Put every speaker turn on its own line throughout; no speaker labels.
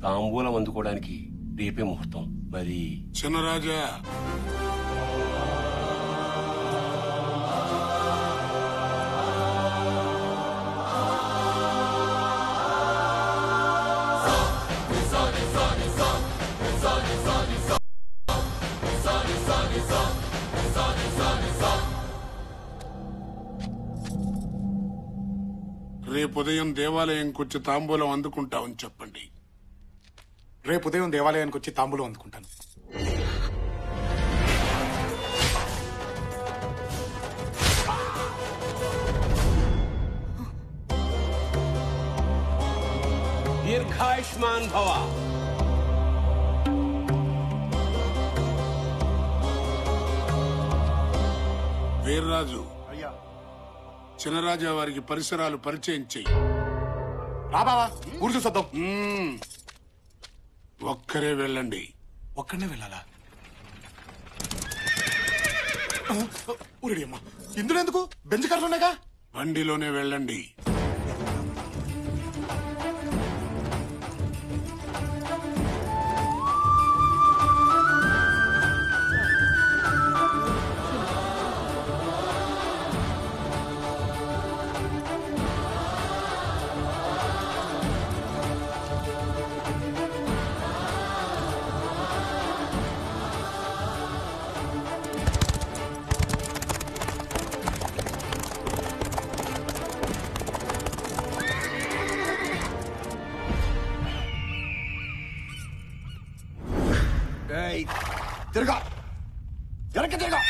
తాంబూలం అందుకోవడానికి రేపే ముహూర్తం. మరి
చిన్నరాజా, రేపు ఉదయం దేవాలయంకి వచ్చి తాంబూలం అందుకుంటామని చెప్పండి.
రేపు ఉదయం దేవాలయానికి వచ్చి తాంబూలం అందుకుంటాను.
దీర్ఘాయుష్మాన్ భవ.
వీర్రాజు,
అయ్యా,
చిన్నరాజా వారికి పరిసరాలు పరిచయం చెయ్యి.
రా బావా, ఊరు చూసొద్దాం.
ఒక్కరే వెళ్ళండి.
ఒక్కడనే వెళ్ళాలా? ఊరేడి అమ్మా, ఇందులో ఎందుకు? బెంచ్ కార్లోనేగా.
బండిలోనే వెళ్ళండి.
తిరగా, వెనక్కి తిరగా.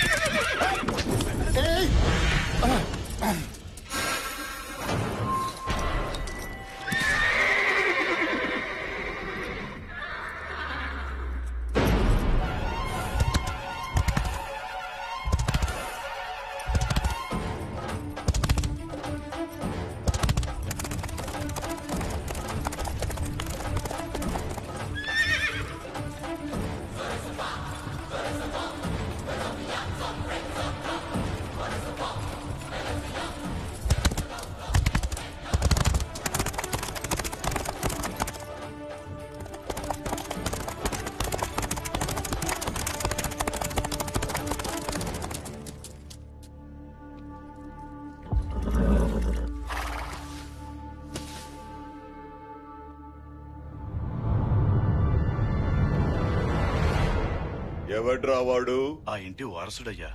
ఎవడ్రా వాడు?
ఆ ఇంటి వారసుడయ్యా.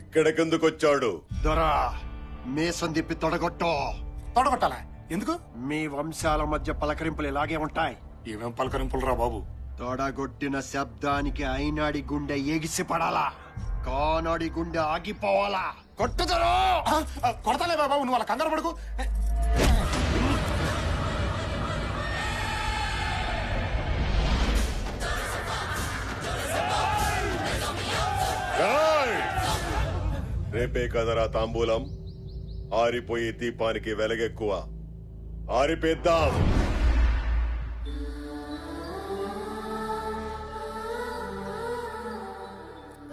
ఇక్కడికెందుకొచ్చాడు?
దొరా, మీసం తిప్పి తొడగొట్టో.
తొడగొట్టాలా? ఎందుకు?
మీ వంశాల మధ్య పలకరింపులు ఇలాగే ఉంటాయి.
ఏమేం పలకరింపులు రా బాబు?
తొడగొట్టిన శబ్దానికి అయినాడి గుండె ఎగిసి పడాలా, కానాడి గుండె ఆగిపోవాలా. కొట్టుదరో.
కొడతాలే బాబు, నువ్వు అలా కంగారు పడుకు.
రేపే కదరా తాంబూలం. ఆరిపోయే దీపానికి వెలగెక్కువ. ఆరిపేద్దాం.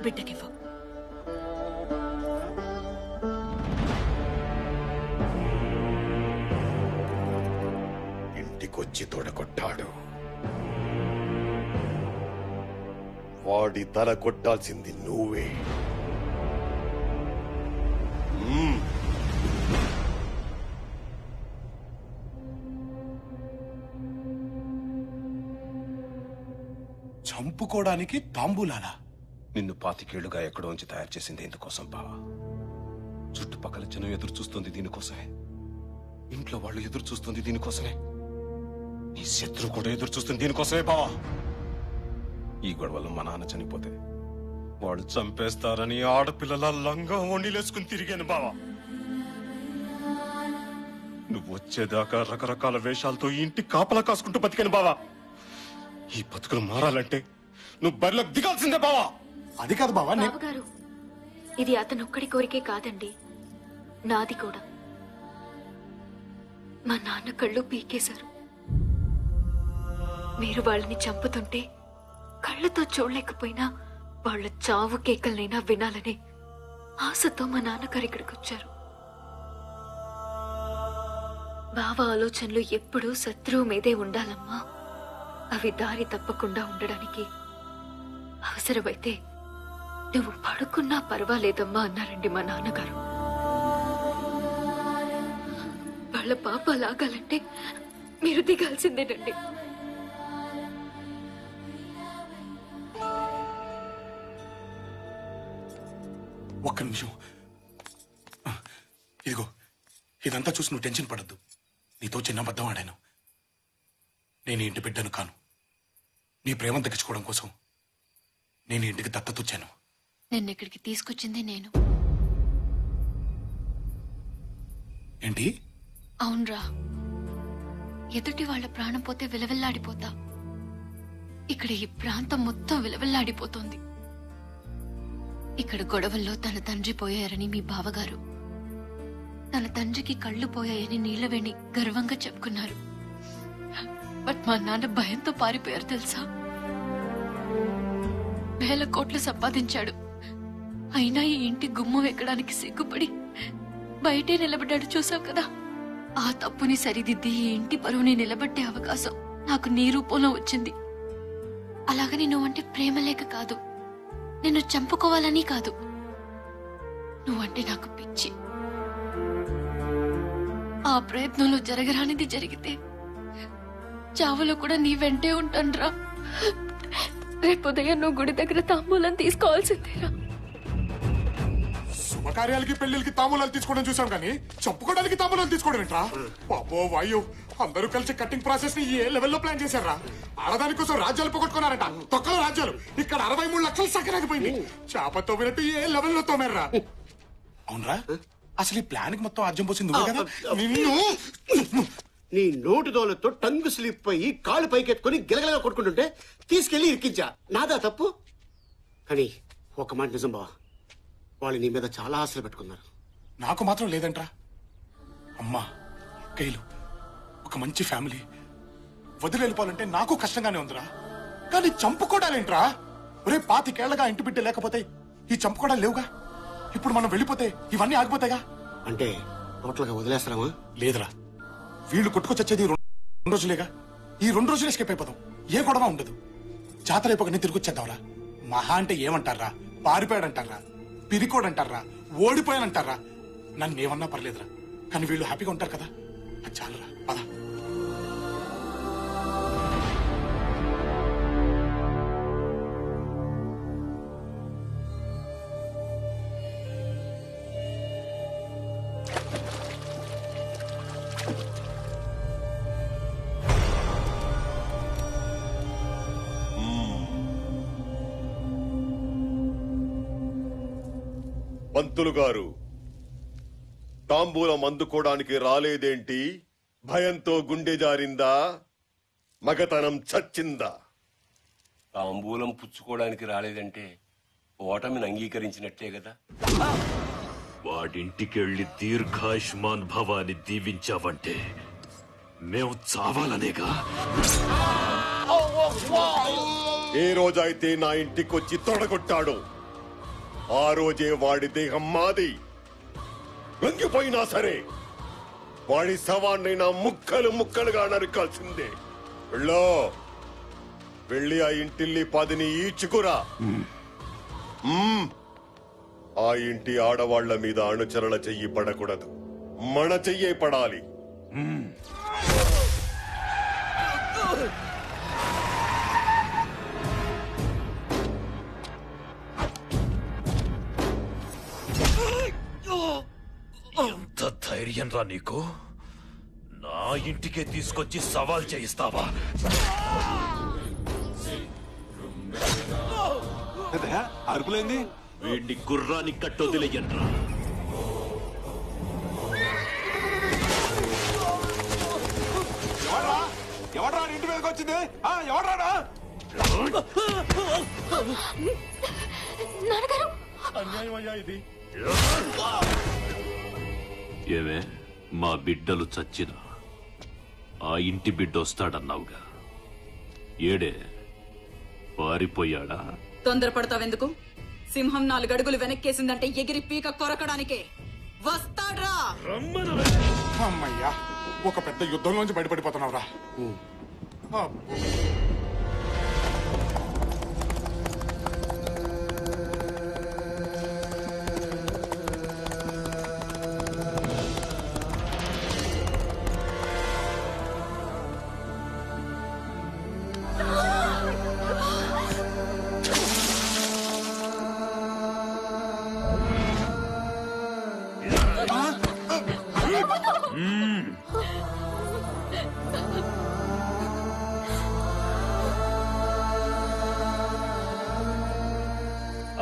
బిడ్డకివ్వు.
ఇంటికొచ్చి తొడగొట్టాడు. వాడి తల కొట్టాల్సింది నువ్వే.
చంపుకోవడానికి తాంబూలాలా?
నిన్ను 25 ఏళ్లుగా ఎక్కడోంచి తయారు చేసింది ఎందుకోసం బావా? చుట్టుపక్కల జనం ఎదురు చూస్తుంది దీనికోసమే. ఇంట్లో వాళ్ళు ఎదురు చూస్తుంది దీనికోసమే. నీ శత్రువు కూడా ఎదురు చూస్తుంది దీనికోసమే బావా. ఈ గొడవలో మా నాన్న చనిపోతే వాడు చంపేస్తారని ఆడపిల్లల లంగా వండిలేసుకుని తిరిగాను బావా. నువ్వు వచ్చేదాకా రకరకాల వేషాలతో ఈ ఇంటి కాపలా కాసుకుంటూ బతికాను బావా. ఈ బతుకులు మారాలంటే నువ్వు బరిలోకి దిగాల్సిందే బావా.
అది కాదు బావా,
బావగారు, ఇది అతనొక్కడి కోరికే కాదండి, నాది కూడా. మా నాన్న కళ్ళు పీకేశారు. మీరు వాళ్ళని చంపుతుంటే కళ్ళతో చూడలేకపోయినా వాళ్ళ చావు కేకలనైనా వినాలని ఆశతో మా నాన్నగారు ఇక్కడికి వచ్చారు. బావ ఆలోచనలు ఎప్పుడూ శత్రువు మీదే ఉండాలమ్మా. అవి దారి తప్పకుండా ఉండడానికి అవసరమైతే నువ్వు పడుకున్నా పర్వాలేదమ్మా అన్నారండి మా నాన్నగారు. వాళ్ళ పాప లాగాలంటే మీరు దిగాల్సిందేనండి.
ఒక్క నిమిషం. ఇదిగో, ఇదంతా చూసి నువ్వు టెన్షన్ పడద్దు. నీతో చిన్న అబద్ధం ఆడాను. నేను ఇంటి బిడ్డను కాను. నీ ప్రేమ దక్కించుకోవడం కోసం నేను ఇంటికి దత్తతొచ్చాను.
నిన్న ఇక్కడికి తీసుకొచ్చింది నేను.
ఏంటి?
అవునరా, ఎదుటి వాళ్ళ ప్రాణం పోతే విలవిల్లాడిపోతా. ఇక్కడ ఈ ప్రాంతం మొత్తం విలవిల్లాడిపోతోంది. ఇక్కడ గొడవల్లో తన తండ్రి పోయారని మీ బావగారు, తన తండ్రికి కళ్ళు పోయాయని నీళ్లవేణి గర్వంగా చెప్పుకున్నారు. బట్ మా నాన్న భయంతో పారిపోయారు తెలుసా. వేల కోట్లు సంపాదించాడు, అయినా ఈ ఇంటి గుమ్మం ఎక్కడానికి సిగ్గుపడి బయటే నిలబడ్డాడు. చూసావు కదా, ఆ తప్పుని సరిదిద్ది ఈ ఇంటి పరువుని నిలబెట్టే అవకాశం నాకు నీ రూపంలో వచ్చింది. అలాగని నువ్వంటే ప్రేమ లేక కాదు, నిన్ను చంపుకోవాలని కాదు, నువ్వంటే నాకు పిచ్చి. ఆ ప్రయత్నంలో జరగరానిది జరిగితే చావులో కూడా నీ వెంటే ఉంటానురా. రేపు ఉదయం నువ్వు గుడి దగ్గర తాంబూలం తీసుకోవాల్సిందేరా.
శుభకార్యాలకి పెళ్లికి తాంబూలాలు తీసుకోవడం చూసాం కానీ చంపుకోవడానికి తాంబూలాలు తీసుకోవడం ఏంట్రా? బాబో వాయు, అందరూ కలిసి కట్టింగ్ ప్రాసెస్ ని ఏ లెవెల్లో ప్లాన్ చేశారా? ఆడదాని కోసం రాజ్యాలు పోగొట్టుకున్నారట, తొక్కల రాజ్యాలు. ఇక్కడ 63 లక్షలు సక్కరాకపోయింది. చేప తోమినట్టు ఏ లెవెల్లో తోమారా? అవునరా, అసలు ఈ ప్లాన్ కి మొత్తం అర్జం పోసింది నువ్వే కదా. నిన్ను
నీ నోటు దోలతో టంగు స్లిప్ అయ్యి కాళ్ళు పైకెత్తుకుని గిలగలగా కొట్టుకుంటుంటే తీసుకెళ్లి ఇరికించా. నాదా తప్పు? కానీ ఒక మాట నిజం బావా, వాళ్ళు నీ మీద చాలా ఆశలు పెట్టుకున్నారు.
నాకు మాత్రం లేదంట్రా. అమ్మా, కైలు, ఒక మంచి ఫ్యామిలీ వదిలి వెళ్ళిపోవాలంటే నాకు కష్టంగానే ఉందిరా. కానీ చంపుకోవడాలేంట్రా? ఒరే, 25 ఏళ్లగా ఇంటి బిడ్డ లేకపోతే ఈ చంపుకోవడాలు లేవుగా. ఇప్పుడు మనం వెళ్ళిపోతే ఇవన్నీ ఆగిపోతాయిగా.
అంటే టోటల్ గా వదిలేస్తామా?
లేదురా, వీళ్ళు కొట్టుకొచ్చేది 2 రోజులేగా. ఈ 2 రోజులు ఎస్కేప్ అయిపోతాం, ఏ గొడవ ఉండదు. జాతర అయిపోయి తిరిగి వచ్చేద్దాంరా. మహా అంటే ఏమంటారా? పారిపోయాడంటారా, పిరికోడంటారా, ఓడిపోయానంటారా? నన్ను ఏమన్నా పర్లేదురా, కానీ వీళ్ళు హ్యాపీగా ఉంటారు కదా, అది చాలురా. పద.
పంతులు గారు, తాంబూలం అందుకోవడానికి రాలేదేంటి? భయంతో గుండె జారిందా? మగతనం చచ్చిందా?
తాంబూలం పుచ్చుకోవడానికి రాలేదంటే ఓటమిని అంగీకరించినట్లే కదా.
వాడింటికెళ్ళి దీర్ఘాయుష్మాన్ భవాని దీవించావంటే మేము చావాలనేగా.
ఏ రోజైతే నా ఇంటికొచ్చి తొడగొట్టాడో ఆ రోజే వాడి దేహం మాది. లొంగిపోయినా సరే వాడి శవాన్నైనా ముక్కలు ముక్కలుగా నరకాల్సిందే. వెళ్ళి ఆ ఇంటిల్లి 10ని ఈడ్చుకురా. ఆ ఇంటి ఆడవాళ్ల మీద అణుచరల చెయ్యి పడకూడదు, మన చెయ్యే పడాలి.
ఎంత ధైర్యం రా నీకు? నా ఇంటికే తీసుకొచ్చి సవాల్ చేయిస్తావా?
అరుపులేంది?
వీడిని గుర్రాన్ని కట్టొదిలేయండ్రా.
ఎవడ్రా ఇంటి మీదకి వచ్చింది? ఎవడ్రాడా?
అన్యాయమయ్యా ఇది.
ఏమే, మా బిడ్డలు చచ్చినా ఆ ఇంటి బిడ్డ వస్తాడన్నావుగా, ఏడే పారిపోయాడా?
తొందరపడతావెందుకు? సింహం 4 అడుగులు వెనక్కేసిందంటే ఎగిరి పీక కొరకడానికే వస్తాడ్రా.
అమ్మయ్యా, ఒక పెద్ద యుద్ధంలోంచి బయటపడిపోతున్నావురా.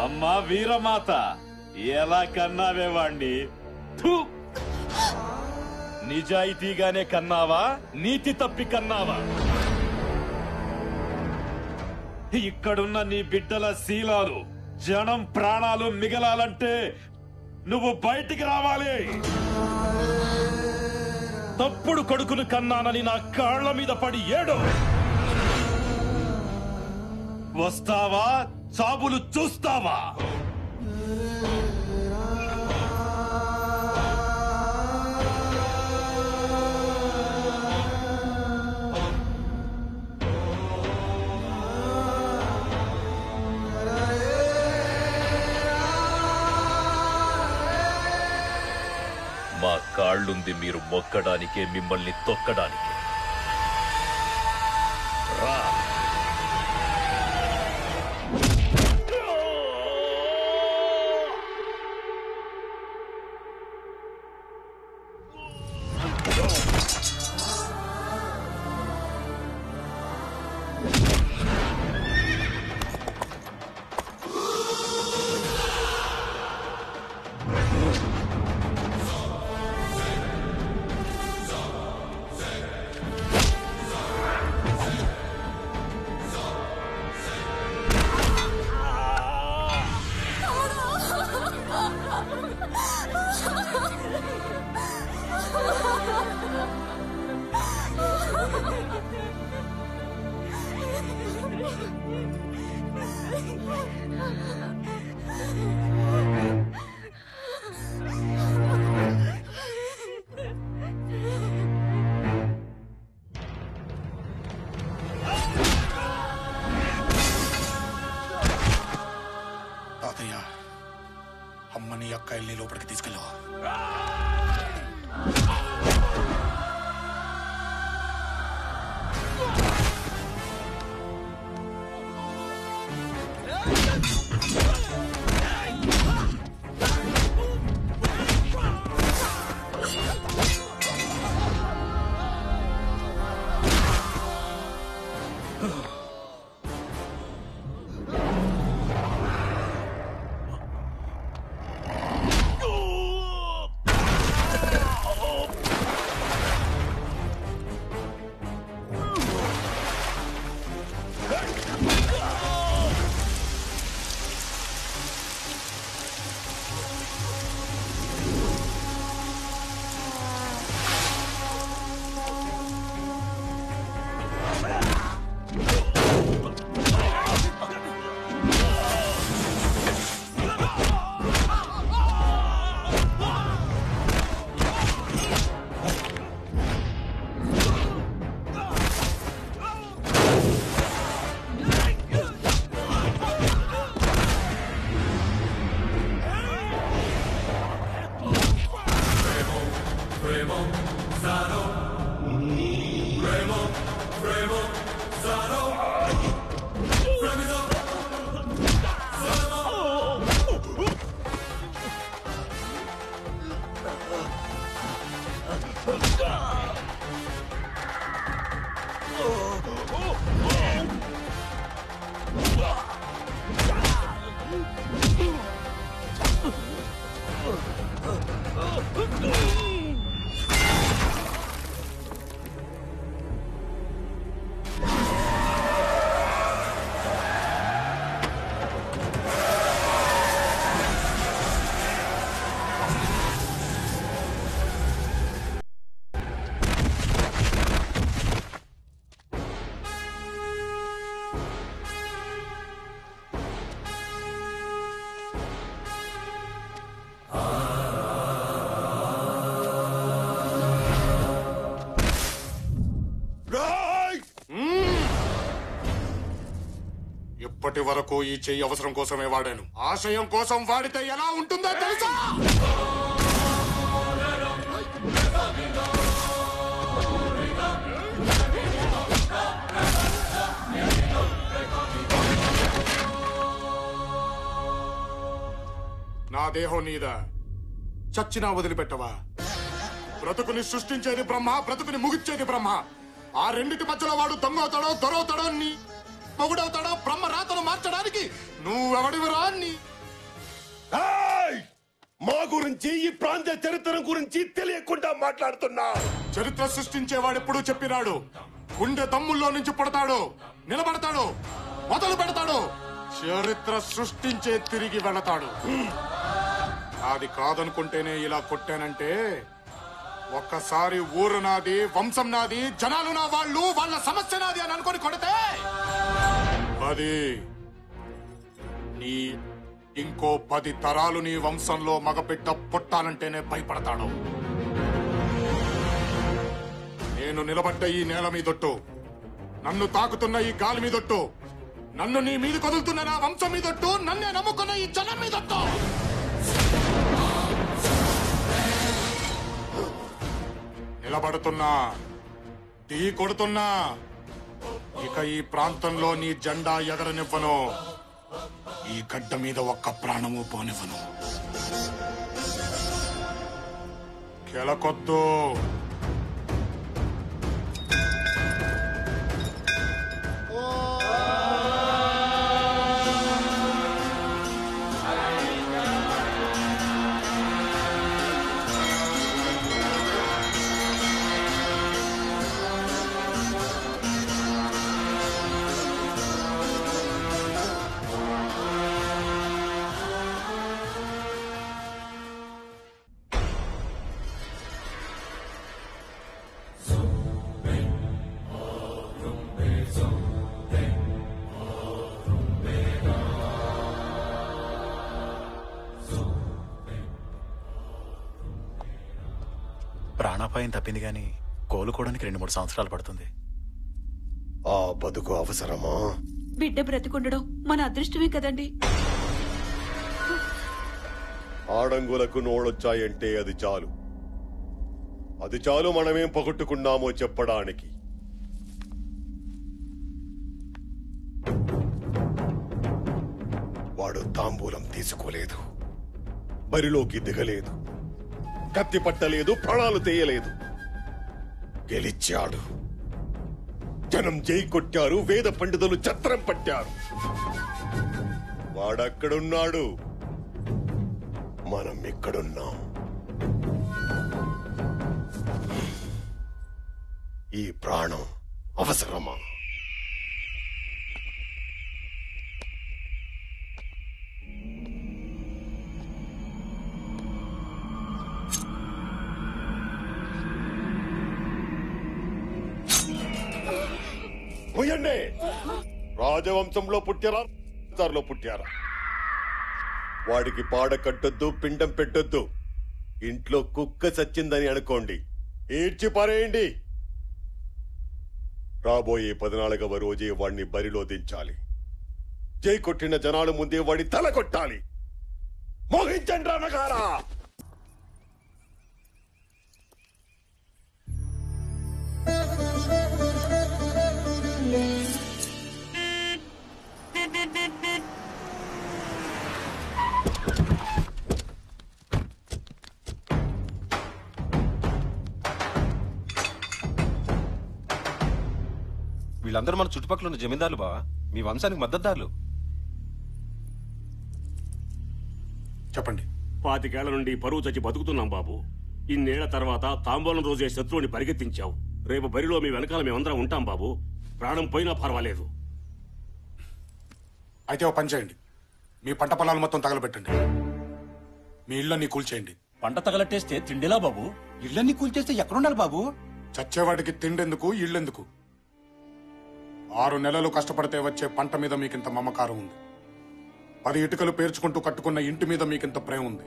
అమ్మా వీరమాత, ఎలా కన్నావే వాణ్ణి? నిజాయితీగానే కన్నావా, నీతి తప్పి కన్నావా? ఇక్కడున్న నీ బిడ్డల శీలాలు, జనం ప్రాణాలు మిగలాలంటే నువ్వు బయటికి రావాలి. తప్పుడు కొడుకును కన్నానని నా కాళ్ల మీద పడి ఏడు. వస్తావా, చాబులు చూస్తావా? మా కాళ్ళుంది మీరు మొక్కడానికే, మిమ్మల్ని తొక్కడానికి. రా.
తాతయ్య, అమ్మని అక్కాయిల్ని లోపలికి తీసుకెళ్ళవు. ఇప్పటి వరకు ఈ చెయ్యి అవసరం కోసమే వాడాను. ఆశయం కోసం వాడితే ఎలా ఉంటుందో తెలుసా? నా దేహం నీదా, చచ్చినా వదిలిపెట్టవా? బ్రతుకుని సృష్టించేది బ్రహ్మ, బ్రతుకుని ముగిచ్చేది బ్రహ్మ. ఆ రెండిటి మధ్యలో వాడు దొంగవుతాడో దొరవుతాడో, నీ మొగుడవుతాడో బ్రహ్మ రాతను మార్చడానికి నువ్వెవడివిరా?
మా గురించి, ఈ ప్రాంత చరిత్ర గురించి తెలియకుండా మాట్లాడుతున్నా.
చరిత్ర సృష్టించేవాడెప్పుడు చెప్పినాడు, గుండె దమ్ముల్లో నుంచి పుడతాడు, నిలబడతాడు, మొదలు పెడతాడు, చరిత్ర సృష్టించే తిరిగి వెళతాడు. అది కాదనుకుంటేనే ఇలా కొట్టానంటే, ఒక్కసారి ఊరు నాది, వంశం నాది, జనాలు నా వాళ్ళు, వాళ్ళ సమస్య నాది అని అనుకొని కొడితే అది నీ ఇంకో 10 తరాలు నీ వంశంలో మగబిడ్డ పుట్టాలంటేనే భయపడతాడు. నేను నిలబడ్డ ఈ నేల మీదొట్టు, నన్ను తాకుతున్న ఈ గాలి మీదొట్టు, నన్ను నీ మీద కదులుతున్న నా వంశం మీదొట్టు, నన్నే నమ్ముకున్న ఈ జనం మీదొట్టు. నిలబడుతున్నా, ఢీ కొడుతున్నా, ఇక ఈ ప్రాంతంలో నీ జెండా ఎగరనివ్వను, ఈ గడ్డ మీద ఒక్క ప్రాణము పోనివ్వను. కెలకొద్దు.
ప్రాణాపాయం తప్పింది గాని కోలుకోవడానికి 2-3 సంవత్సరాలు పడుతుంది.
ఆ బతుకు అవసరమా?
బిడ్డ బ్రతికుండడం మన అదృష్టమే కదండి.
ఆడంగులకు నోళ్ళొచ్చాయంటే అది చాలు, అది చాలు మనమేం పొగట్టుకున్నామో చెప్పడానికి. వాడు తాంబూలం తీసుకోలేదు, బరిలోకి దిగలేదు, కత్తి పట్టలేదు, ప్రాణాలు తీయలేదు, గెలిచాడు. జనం జై కొట్టారు, వేద పండితులు ఛత్రం పట్టారు. వాడక్కడున్నాడు, మనం ఇక్కడున్నాం. ఈ ప్రాణం అవసరమా? పోయండి. రాజవంశంలో పుట్టారా, పుట్టారా? వాడికి పాడ కట్టొద్దు, పిండం పెట్టొద్దు. ఇంట్లో కుక్క చచ్చిందని అనుకోండి, ఏడ్చి పారేయండి. రాబోయే 14వ రోజే వాడిని బరిలో దించాలి. జై కొట్టిన జనాల ముందే వాడి తల కొట్టాలి. మోహించండి రానగారా.
వీళ్ళందరూ మన చుట్టుపక్కల ఉన్న జమీందారులు బావా, మీ వంశానికి మద్దతుదారులు.
చెప్పండి.
25 ఏళ్ల నుండి పరువు చచ్చి బతుకుతున్నాం బాబు. ఇన్నేళ్ల తర్వాత తాంబూలం రోజే శత్రువుని పరిగెత్తించావు. రేపు బరిలో మీ వెనకాల మేమందరం ఉంటాం బాబు. ప్రాణం పోయినా పర్వాలేదు.
అయితే ఓ పని చేయండి, మీ పంట పొలాలు మొత్తం తగలబెట్టండి, మీ ఇళ్ళని కూల్చేయండి.
పంట తగలట్టేస్తే తిండిలా బాబు?
ఇళ్ళన్ని కూల్చేస్తే ఎక్కడుండాలి బాబు?
చచ్చేవాడికి తిండెందుకు, ఇళ్ళెందుకు? 6 నెలలు కష్టపడితే వచ్చే పంట మీద మీకింత మమకారం ఉంది. 10 ఇటుకలు పేర్చుకుంటూ కట్టుకున్న ఇంటి మీద మీకింత ప్రేమ ఉంది.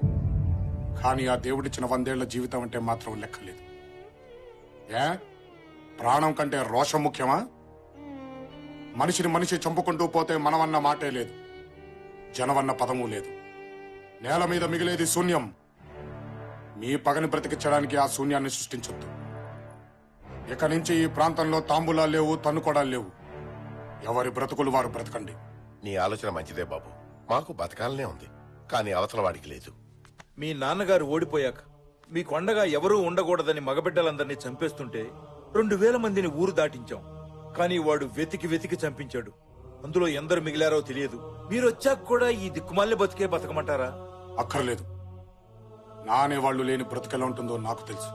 కానీ ఆ దేవుడిచ్చిన 100 ఏళ్ల జీవితం అంటే మాత్రం లెక్కలేదు. ప్రాణం కంటే రోషం ముఖ్యమా? మనిషిని మనిషి చంపుకుంటూ పోతే మనమన్న మాటే లేదు, జనమన్న పదము లేదు. నేల మీద మిగిలేది శూన్యం. మీ పగని బ్రతికించడానికి ఆ శూన్యాన్ని సృష్టించొద్దు. ఇక నుంచి ఈ ప్రాంతంలో తాంబూలాలు లేవు, తన్నుకోడాలు లేవు. ఎవరి బ్రతుకులు వారు బ్రతకండి.
నీ ఆలోచన మంచిదే బాబు, మాకు బతకాలనే ఉంది, కానీ అవతల వాడికి లేదు.
మీ నాన్నగారు ఓడిపోయాక మీకు అండగా ఎవరూ ఉండకూడదని మగబిడ్డలందరినీ చంపేస్తుంటే 2000 మందిని ఊరు దాటించాం. కానీ వాడు వెతికి వెతికి చంపించాడు. అందులో ఎందరు మిగిలారో తెలియదు. మీరొచ్చాక కూడా ఈ దిక్కుమాలిన బతికే బతకమంటారా?
అక్కర్లేదు. నా అనేవాళ్లు లేని బ్రతుకెలా ఉంటుందో నాకు తెలుసు.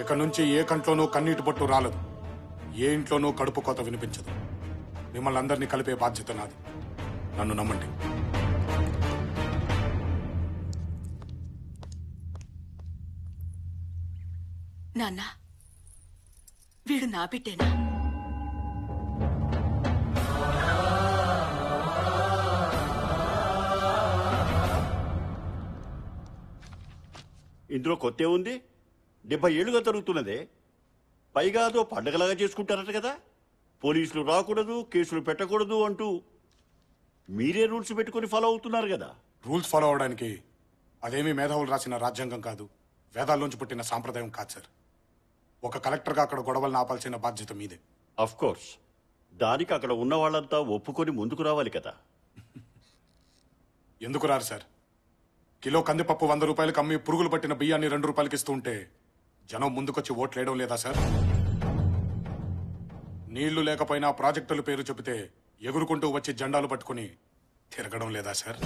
ఇక నుంచి ఏ కంట్లోనూ కన్నీటి బొట్టు రాలదు, ఏ ఇంట్లోనూ కడుపు కోత వినిపించదు. మిమ్మల్ని అందరినీ కలిపే బాధ్యత నాది. నన్ను నమ్మండి.
నాన్న, వీడు నా బిడ్డేనా?
ఇందులో కొత్త ఉంది? 70 ఏళ్లుగా జరుగుతున్నదే. పైగా అదో పండగలాగా చేసుకుంటారట కదా. పోలీసులు రాకూడదు, కేసులు పెట్టకూడదు అంటూ మీరే రూల్స్ పెట్టుకుని ఫాలో అవుతున్నారు కదా.
రూల్స్ ఫాలో అవడానికి అదేమీ మేధావులు రాసిన రాజ్యాంగం కాదు, వేదాల్లోంచి పుట్టిన సాంప్రదాయం కాదు సార్. ఒక కలెక్టర్గా అక్కడ గొడవలను ఆపాల్సిన బాధ్యత మీదే.
అఫ్ కోర్స్, దానికి అక్కడ ఉన్న వాళ్ళంతా ఒప్పుకొని ముందుకు రావాలి కదా.
ఎందుకు రారు సార్? కిలో కందిపప్పు 100 రూపాయలకు అమ్మి పురుగులు పట్టిన బియ్యాన్ని 2 రూపాయలకి ఇస్తూ ఉంటే జనం ముందుకొచ్చి ఓట్లేయడం లేదా సార్? నీళ్లు లేకపోయినా ప్రాజెక్టుల పేరు చెబితే ఎగురుకుంటూ వచ్చి జెండాలు పట్టుకుని తిరగడం లేదా సార్?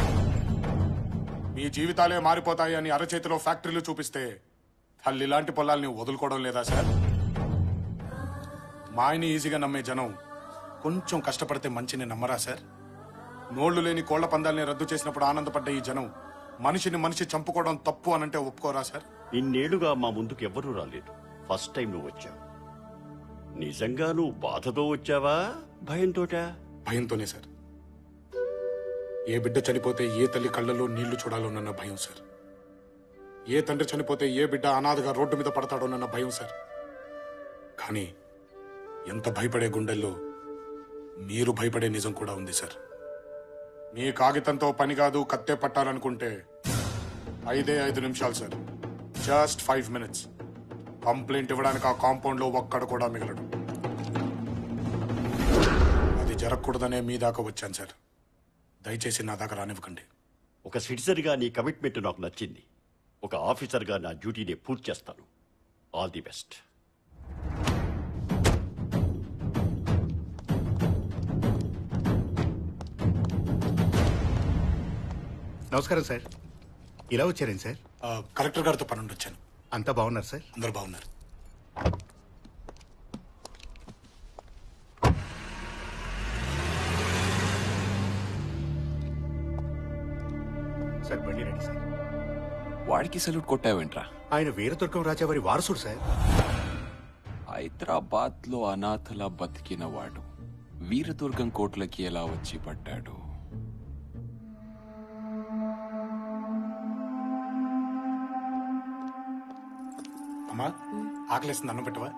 మీ జీవితాలే మారిపోతాయి అని అరచేతిలో ఫ్యాక్టరీలు చూపిస్తే తల్లిలాంటి పొలాల్ని వదులుకోవడం లేదా సార్? మాయని ఈజీగా నమ్మే జనం కొంచెం కష్టపడితే మంచిని నమ్మరా సార్? నోళ్లు లేని కోళ్ల పందాల్ని రద్దు చేసినప్పుడు ఆనందపడ్డ ఈ జనం మనిషిని మనిషి చంపుకోవడం తప్పు అనంటే ఒప్పుకోరా సార్?
ఇన్నేళ్లుగా మా ముందుకు ఎవ్వరూ రాలేదు. ఫస్ట్ టైం నువ్వు వచ్చావు. నిజంగా నువ్వు బాధతో వచ్చావా, భయంతోటా?
భయంతోనే సార్. ఏ బిడ్డ చనిపోతే ఏ తల్లి కళ్ళల్లో నీళ్లు చూడాలోనన్న భయం సార్. ఏ తండ్రి చనిపోతే ఏ బిడ్డ అనాథగా రోడ్డు మీద పడతాడోనన్న భయం సార్. కానీ ఎంత భయపడే గుండెల్లో మీరు భయపడే నిజం కూడా ఉంది సార్. మీ కాగితంతో పని కాదు, కత్తే పట్టాలనుకుంటే 5 నిమిషాలు సార్. Just 5 minutes. కంప్లైంట్ ఇవ్వడానికి ఆ కాంపౌండ్ లో ఒక్కడ కూడా మిగలడు. అది జరగకూడదనే మీ దాకా వచ్చాను సార్. దయచేసి నా దాకా రానివ్వకండి.
ఒక సిటిజన్గా నీ కమిట్మెంట్ నాకు నచ్చింది. ఒక ఆఫీసర్గా నా డ్యూటీని పూర్తి చేస్తాను. All the best.
నమస్కారం సార్. ఇలా వచ్చారేం సార్?
కలెక్టర్ గారితో పనుండి వచ్చాను.
అంతా బాగున్నారు సార్?
అందరూ బాగున్నారు.
సార్ బండి రెడీ సార్.
వాడికి సల్యూట్ కొట్టావేంట్రా?
ఆయన వీరదుర్గం రాజా వారి వారసుడు సార్.
హైదరాబాద్ లో అనాథలా బతికిన వాడు వీరదుర్గం కోట్లకి ఎలా వచ్చి పడ్డాడు?
అమ్మా, ఆకలేస్తుంది, అన్నం పెట్టవా?